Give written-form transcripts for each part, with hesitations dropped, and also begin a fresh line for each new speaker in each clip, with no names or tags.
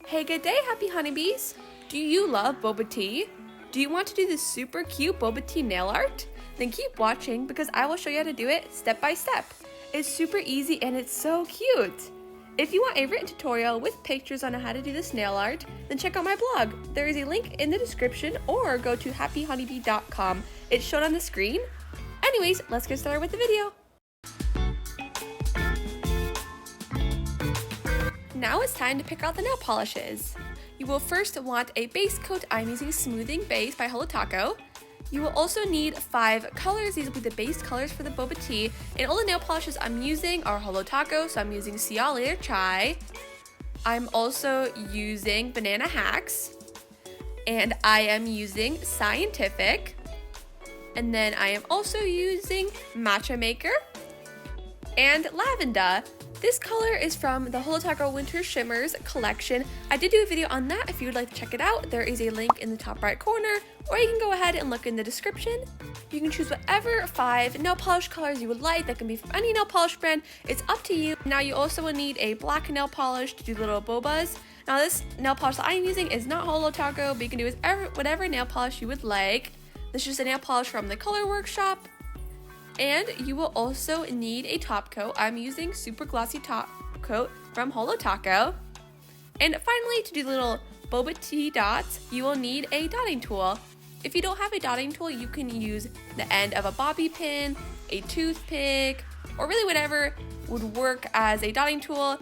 Hey, good day, happy honeybees! Do you love boba tea? Do you want to do this super cute boba tea nail art? Then keep watching because I will show you how to do it step by step. It's super easy and it's so cute! If you want a written tutorial with pictures on how to do this nail art, then check out my blog. There is a link in the description or go to happyhoneybee.com. It's shown on the screen. Anyways, let's get started with the video. Now it's time to pick out the nail polishes. You will first want a base coat. I'm using Smoothing Base by Hello Taco. You will also need 5 colors. These will be the base colors for the boba tea. And all the nail polishes I'm using are Hello Taco, so I'm using See Ya Later Chai. I'm also using Banana Hacks. And I am using Scientific. And then I am also using Matcha Maker and Lavender. This color is from the Hello Taco Winter Shimmers collection. I did do a video on that if you would like to check it out. There is a link in the top right corner, or you can go ahead and look in the description. You can choose whatever 5 nail polish colors you would like. That can be from any nail polish brand. It's up to you. Now you also will need a black nail polish to do little bobas. Now this nail polish that I'm using is not Hello Taco, but you can do whatever nail polish you would like. This is just a nail polish from the Color Workshop. And you will also need a top coat. I'm using Super Glossy Top Coat from Hello Taco. And finally, to do little boba tea dots, you will need a dotting tool. If you don't have a dotting tool, you can use the end of a bobby pin, a toothpick, or really whatever would work as a dotting tool.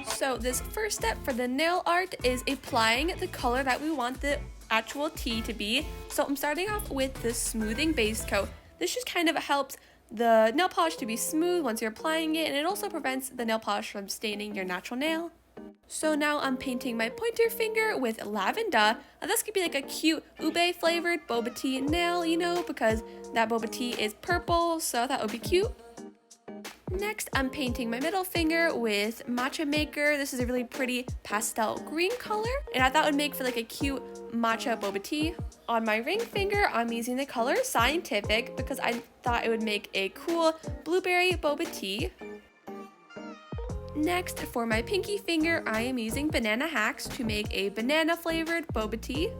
So this first step for the nail art is applying the color that we want the actual tea to be. So I'm starting off with the Smoothing Base Coat. This just kind of helps the nail polish to be smooth once you're applying it, and it also prevents the nail polish from staining your natural nail. So now I'm painting my pointer finger with Lavender. Now this could be like a cute ube flavored boba tea nail, you know, because that boba tea is purple, so that would be cute. Next, I'm painting my middle finger with Matcha Maker. This is a really pretty pastel green color, and I thought it would make for like a cute matcha boba tea. On my ring finger, I'm using the color Scientific because I thought it would make a cool blueberry boba tea. Next, for my pinky finger, I am using Banana Hacks to make a banana flavored boba tea.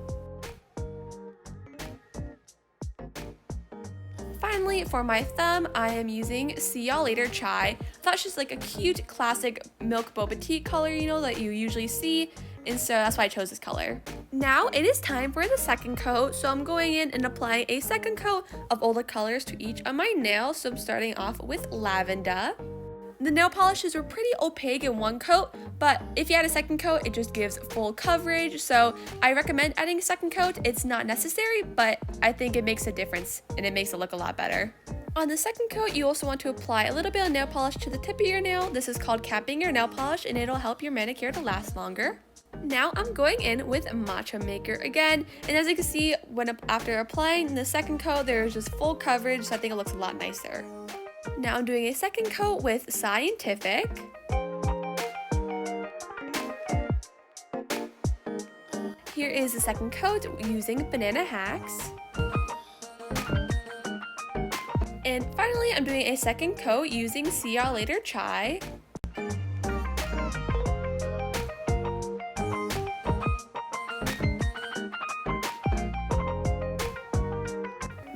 Finally, for my thumb, I am using See Ya Later Chai. I thought it's just like a cute classic milk boba tea color, you know, that you usually see, and so that's why I chose this color. Now it is time for the second coat, so I'm going in and applying a second coat of all the colors to each of my nails. So I'm starting off with Lavender. The nail polishes were pretty opaque in one coat, but if you add a second coat, it just gives full coverage. So I recommend adding a second coat. It's not necessary, but I think it makes a difference and it makes it look a lot better. On the second coat, you also want to apply a little bit of nail polish to the tip of your nail. This is called capping your nail polish, and it'll help your manicure to last longer. Now I'm going in with Matcha Maker again, and as you can see, after applying the second coat, there's just full coverage, so I think it looks a lot nicer. Now I'm doing a second coat with Scientific. Here is the second coat using Banana Hacks. And finally, I'm doing a second coat using See Ya Later Chai.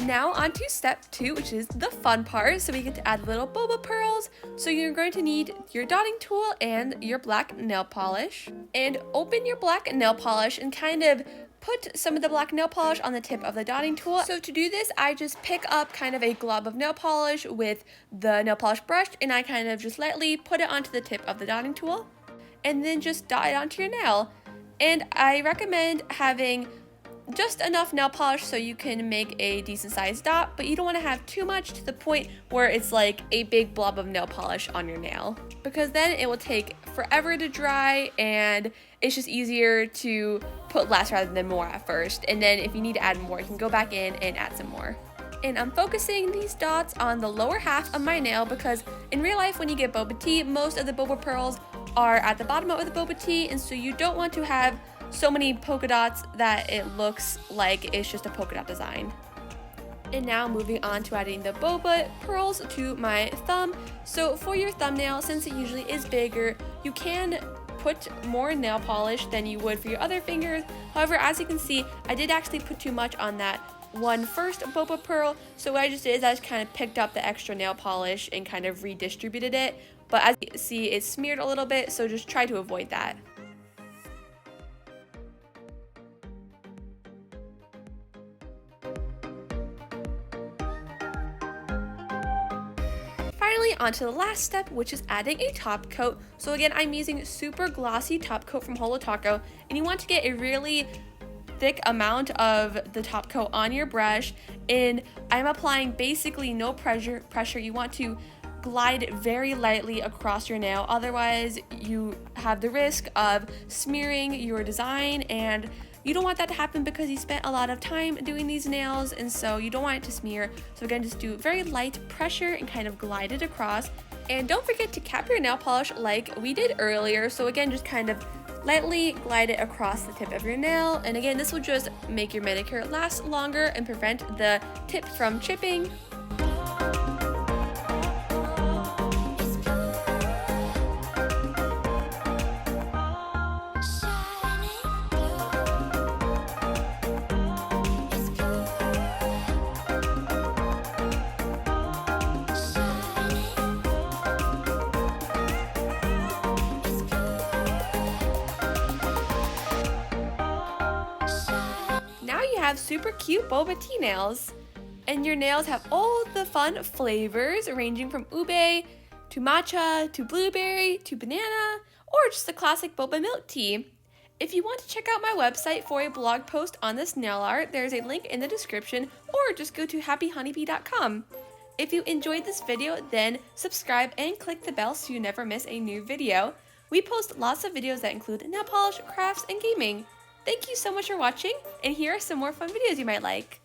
Now on to step 2, which is the fun part. So we get to add little boba pearls. So you're going to need your dotting tool and your black nail polish. And open your black nail polish and kind of put some of the black nail polish on the tip of the dotting tool. So to do this, I just pick up kind of a glob of nail polish with the nail polish brush, and I kind of just lightly put it onto the tip of the dotting tool, and then just dot it onto your nail. And I recommend having just enough nail polish so you can make a decent sized dot, but you don't want to have too much to the point where it's like a big blob of nail polish on your nail, because then it will take forever to dry and it's just easier to put less rather than more at first. And then if you need to add more, you can go back in and add some more. And I'm focusing these dots on the lower half of my nail because in real life when you get boba tea, most of the boba pearls are at the bottom of the boba tea, and so you don't want to have so many polka dots that it looks like it's just a polka dot design. And now moving on to adding the boba pearls to my thumb. So for your thumbnail, since it usually is bigger, you can put more nail polish than you would for your other fingers. However, as you can see, I did actually put too much on that one first boba pearl. So what I just did is I just kind of picked up the extra nail polish and kind of redistributed it. But as you can see, it's smeared a little bit, so just try to avoid that. Finally, onto the last step, which is adding a top coat. So again, I'm using super glossy top coat from Holo Taco, and you want to get a really thick amount of the top coat on your brush, and I'm applying basically no pressure. You want to glide very lightly across your nail, otherwise you have the risk of smearing your design, and you don't want that to happen because you spent a lot of time doing these nails, and so you don't want it to smear. So again, just do very light pressure and kind of glide it across. And don't forget to cap your nail polish like we did earlier. So again, just kind of lightly glide it across the tip of your nail. And again, this will just make your manicure last longer and prevent the tip from chipping. Now you have super cute boba tea nails, and your nails have all the fun flavors ranging from ube to matcha to blueberry to banana, or just the classic boba milk tea. If you want to check out my website for a blog post on this nail art, there's a link in the description, or just go to happyhoneybee.com. If you enjoyed this video, then subscribe and click the bell so you never miss a new video. We post lots of videos that include nail polish, crafts, and gaming. Thank you so much for watching, and here are some more fun videos you might like.